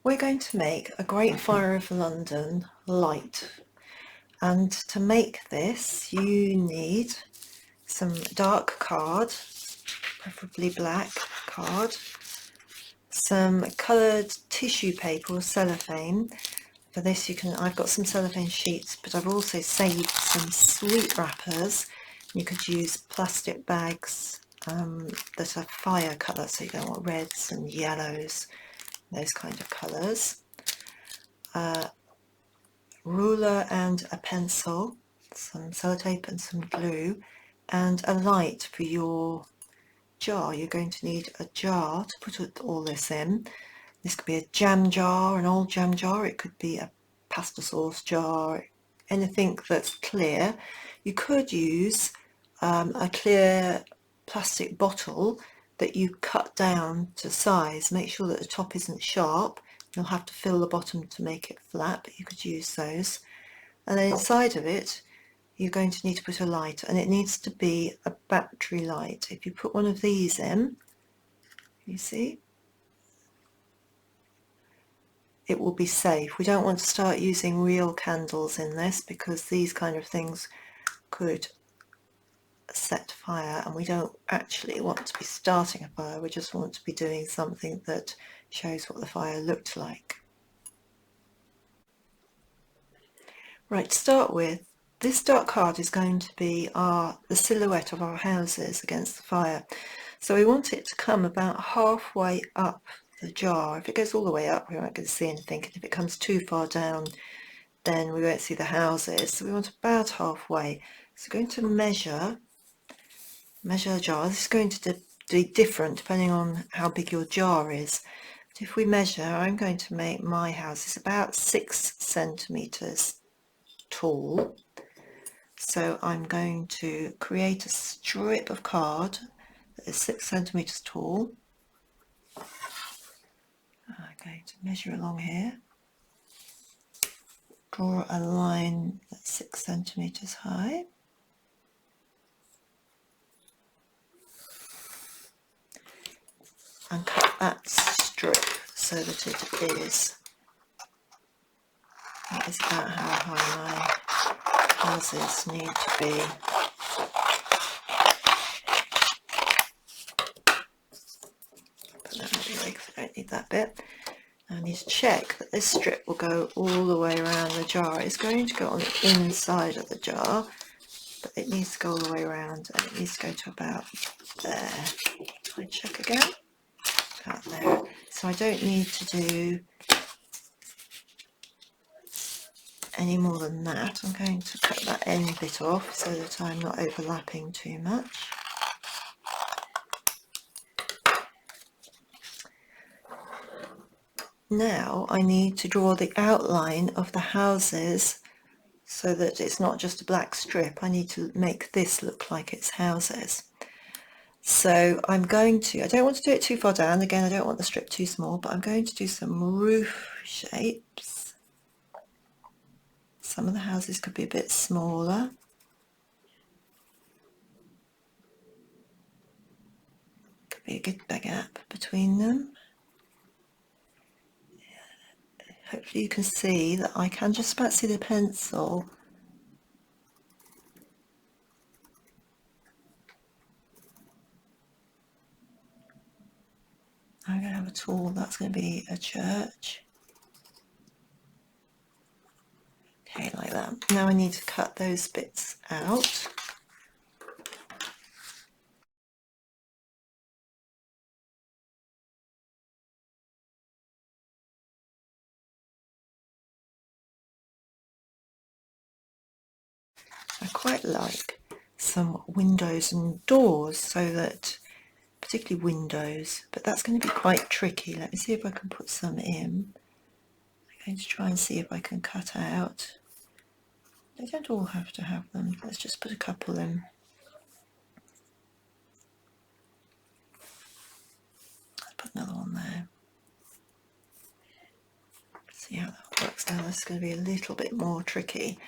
We're going to make a Great Fire of London light, and to make this you need some dark card, preferably black card, some coloured tissue paper or cellophane. For this I've got some cellophane sheets, but I've also saved some sweet wrappers. You could use plastic bags that are fire colour, so you don't want reds and yellows, those kind of colours. Ruler and a pencil, some sellotape and some glue, and a light for your jar. You're going to need a jar to put all this in. This could be a jam jar, an old jam jar, it could be a pasta sauce jar, anything that's clear. You could use a clear plastic bottle that you cut down to size. Make sure that the top isn't sharp. You'll have to fill the bottom to make it flat, but you could use those. And then inside of it you're going to need to put a light, and it needs to be a battery light. If you put one of these in, you see, it will be safe. We don't want to start using real candles in this, because these kind of things could set fire, and we don't actually want to be starting a fire. We just want to be doing something that shows what the fire looked like. Right, to start with, this dark card is going to be the silhouette of our houses against the fire. So we want it to come about halfway up the jar. If it goes all the way up, we won't get to see anything, and if it comes too far down, then we won't see the houses. So we want about halfway. So we're going to measure the jar. This is going to be different depending on how big your jar is. But if we measure, I'm going to make my house is about 6 centimeters tall. So I'm going to create a strip of card that is 6 centimeters tall. I'm going to measure along here, draw a line that's 6 centimeters high, and cut that strip so that it is about how high my houses need to be. Put that out of the way because I don't need that bit. Now I need to check that this strip will go all the way around the jar. It's going to go on the inside of the jar, but it needs to go all the way around, and it needs to go to about there. I check again. About there. So I don't need to do any more than that. I'm going to cut that end bit off so that I'm not overlapping too much. Now I need to draw the outline of the houses so that it's not just a black strip. I need to make this look like it's houses. So I don't want to do it too far down. Again, I don't want the strip too small, but I'm going to do some roof shapes. Some of the houses could be a bit smaller. Could be a good gap between them. Hopefully you can see that I can just about see the pencil. I'm going to have a tool, that's going to be a church. Okay, like that. Now I need to cut those bits out. I quite like some windows and doors, so that, particularly windows, but that's going to be quite tricky. Let me see if I can put some in. I'm going to try and see if I can cut out. They don't all have to have them. Let's just put a couple in. Let's put another one there. See how that works now. This is going to be a little bit more tricky.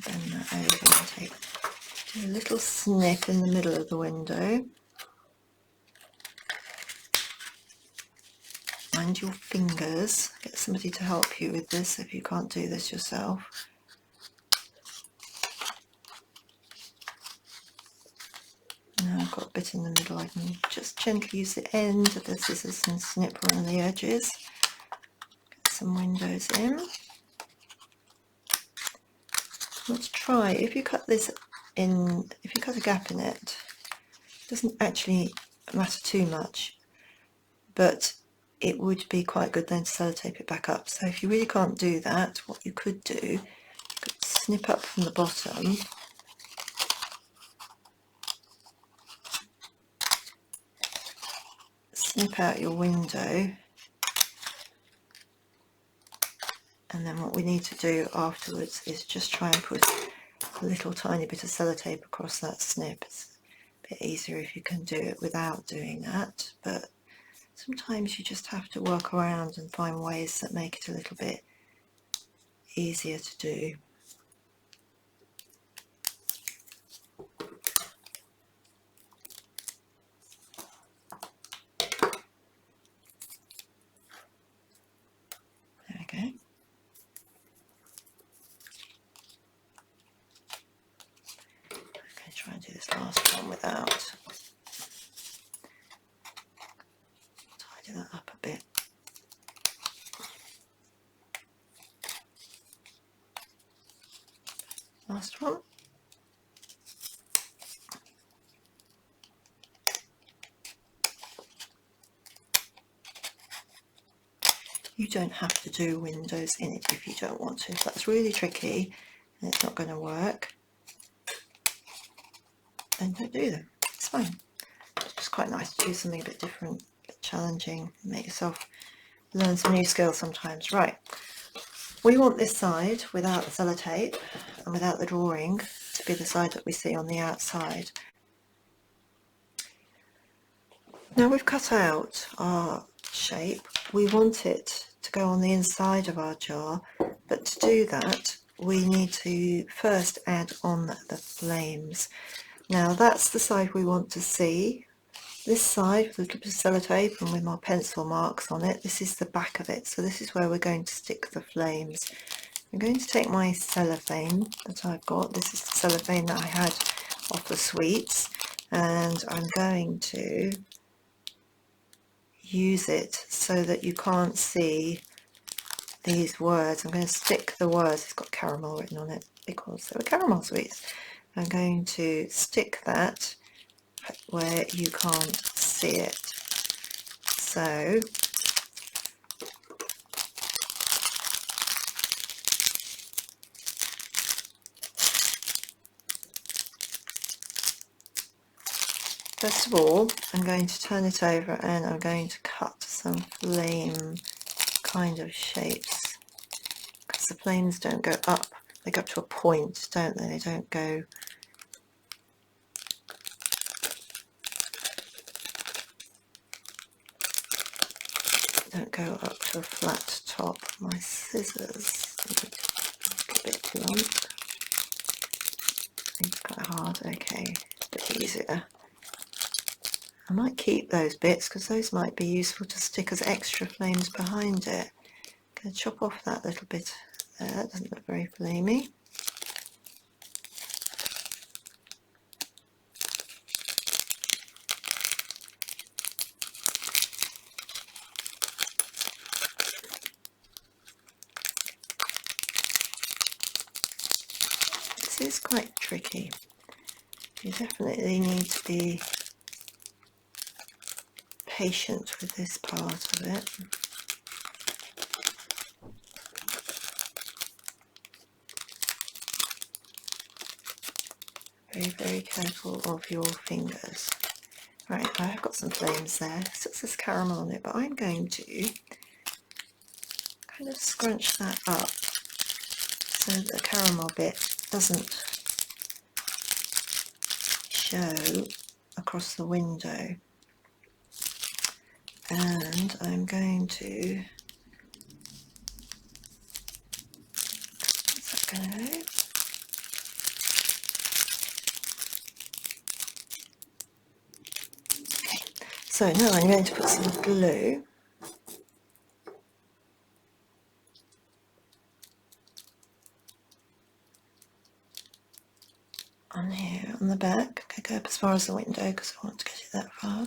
Bend that over and do a little snip in the middle of the window. behind your fingers. Get somebody to help you with this if you can't do this yourself. Now I've got a bit in the middle, I can just gently use the end of the scissors and snip around the edges. Get some windows in. Let's try, if you cut this in, if you cut a gap in it, it doesn't actually matter too much, but it would be quite good then to sellotape it back up. So if you really can't do that, what you could do, you could snip up from the bottom, snip out your window, and then what we need to do afterwards is just try and put a little tiny bit of sellotape across that snip. It's a bit easier if you can do it without doing that, but sometimes you just have to work around and find ways that make it a little bit easier to do. There we go. Okay, try and do this last one without. Tidy that up a bit. Last one. You don't have to do windows in it if you don't want to. If that's really tricky and it's not going to work, then don't do them. It's fine. It's just quite nice to do something a bit different, a bit challenging, make yourself learn some new skills sometimes. Right, we want this side without the sellotape and without the drawing to be the side that we see on the outside. Now we've cut out our shape, we want it to go on the inside of our jar, but to do that we need to first add on the flames. Now that's the side we want to see. This side with a little bit of sellotape and with my pencil marks on it, this is the back of it, so this is where we're going to stick the flames. I'm going to take my cellophane that I've got, this is the cellophane that I had off the sweets, and I'm going to use it so that you can't see these words. I'm going to stick the words, it's got caramel written on it because they were caramel sweets. I'm going to stick that where you can't see it. So first of all, I'm going to turn it over and I'm going to cut some flame kind of shapes, because the flames don't go up, they go up to a point, don't they? They don't go up to a flat top. My scissors a bit too long. It's quite hard. Okay, a bit easier. I might keep those bits because those might be useful to stick as extra flames behind it. I'm going to chop off that little bit there, that doesn't look very flamey. This is quite tricky. You definitely need to be patient with this part of it. Very, very careful of your fingers. Right, I've got some flames there, so it says caramel on it, but I'm going to kind of scrunch that up so that the caramel bit doesn't show across the window. And I'm going to, where's that go? Okay, so now I'm going to put some glue on here on the back. Okay, go up as far as the window because I want to get it that far.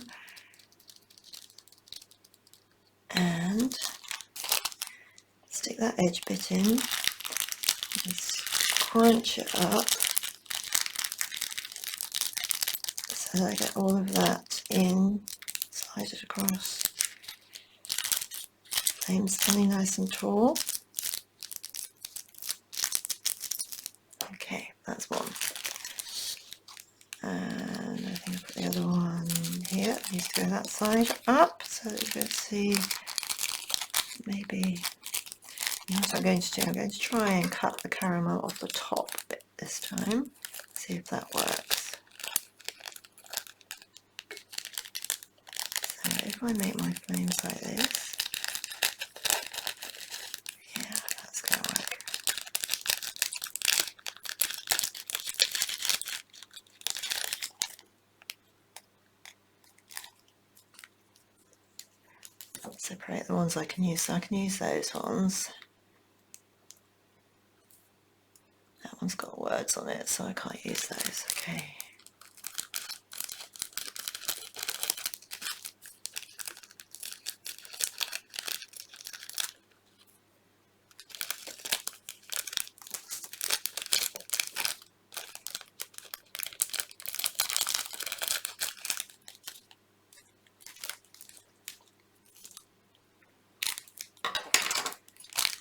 And stick that edge bit in and crunch it up so that I get all of that in, slide it across. Flame's standing nice and tall. Okay, that's one. And I think I'll put the other one here. It needs to go that side up. So let's see, maybe what I'm going to do, I'm going to try and cut the caramel off the top bit this time. See if that works. So if I make my flames like this, yeah, that's going to work. I'll separate the ones I can use, so I can use those ones. That one's got words on it, so I can't use those. Okay.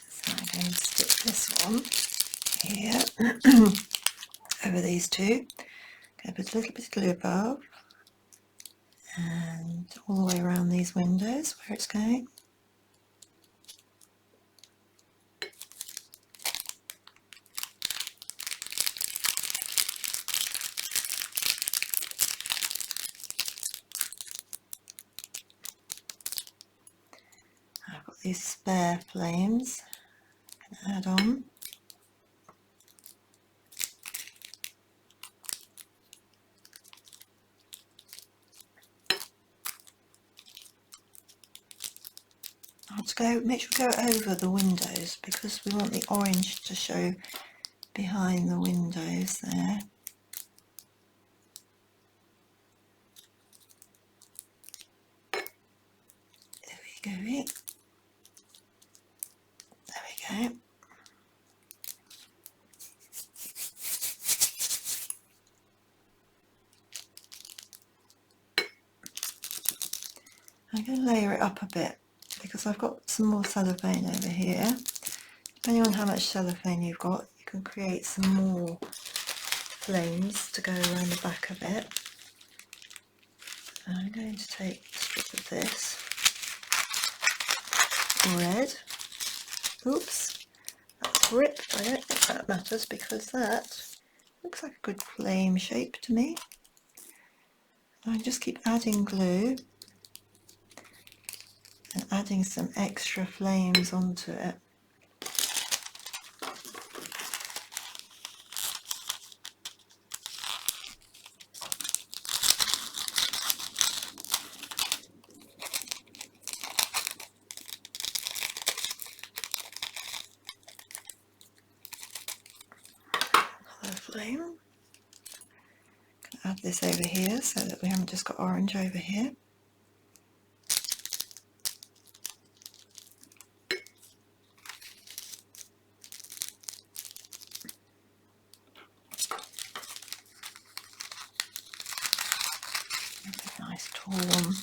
So I'm going to stick this one here over these two. Going to put a little bit of glue above and all the way around these windows where it's going. I've got these spare flames I can add on. Make sure to go over the windows because we want the orange to show behind the windows there. There we go. There we go. I'm going to layer it up a bit because I've got some more cellophane over here. Depending on how much cellophane you've got, you can create some more flames to go around the back of it. I'm going to take a strip of this red. Oops, that's ripped. I don't think that matters because that looks like a good flame shape to me. I just keep adding glue and adding some extra flames onto it. Another flame. Add this over here so that we haven't just got orange over here. Nice tall one.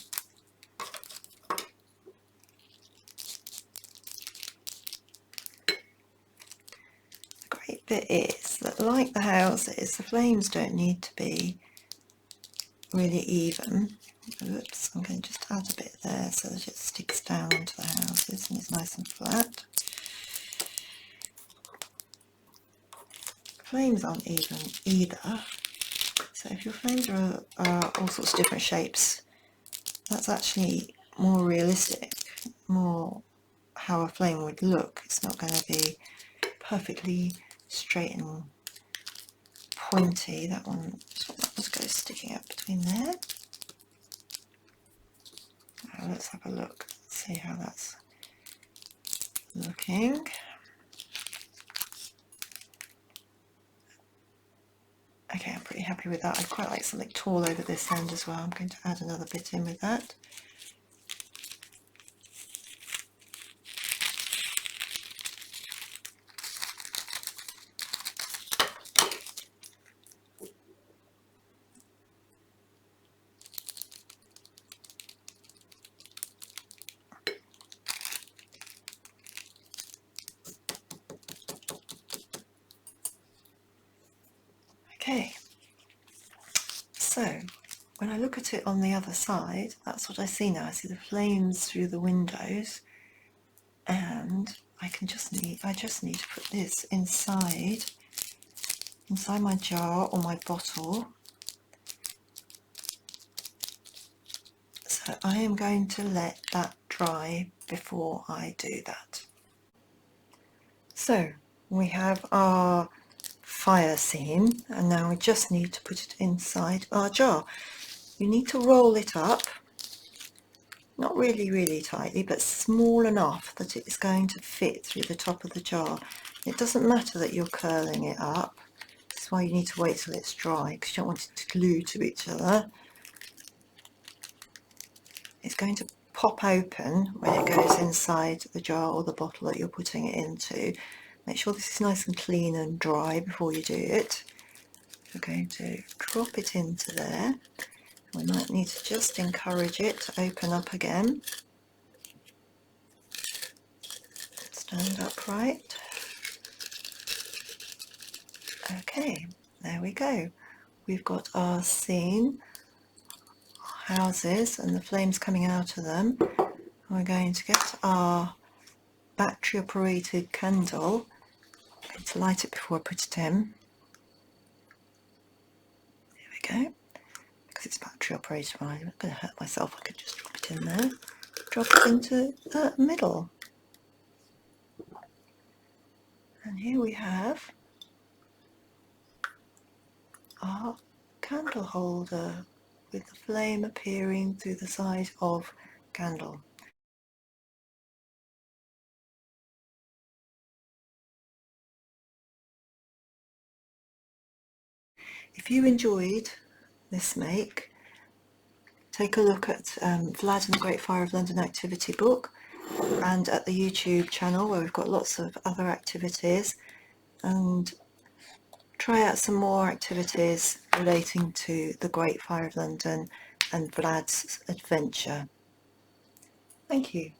The great bit is that, like the houses, the flames don't need to be really even. Oops, I'm going to just add a bit there so that it sticks down to the houses and it's nice and flat. Flames aren't even either, so if your flames are all sorts of different shapes, that's actually more realistic, more how a flame would look. It's not going to be perfectly straight and pointy. That one just goes sticking up between there. Now let's have a look, see how that's looking. Okay, I'm pretty happy with that. I'd quite like something tall over this end as well. I'm going to add another bit in with that. Okay, so when I look at it on the other side, that's what I see now. I see the flames through the windows, and I just need to put this inside my jar or my bottle. So I am going to let that dry before I do that. So we have our fire scene, and now we just need to put it inside our jar. You need to roll it up, not really tightly, but small enough that it's going to fit through the top of the jar. It doesn't matter that you're curling it up. That's why you need to wait till it's dry, because you don't want it to glue to each other. It's going to pop open when it goes inside the jar or the bottle that you're putting it into. Make sure this is nice and clean and dry before you do it. We're going to drop it into there. We might need to just encourage it to open up again. Stand upright. Okay, there we go. We've got our scene, our houses and the flames coming out of them. We're going to get our battery operated candle. I'm going to light it before I put it in. There we go. Because it's battery operated, I'm not going to hurt myself. I could just drop it in there. Drop it into the middle. And here we have our candle holder with the flame appearing through the side of candle. If you enjoyed this make, take a look at Vlad and the Great Fire of London activity book, and at the YouTube channel where we've got lots of other activities, and try out some more activities relating to the Great Fire of London and Vlad's adventure. Thank you.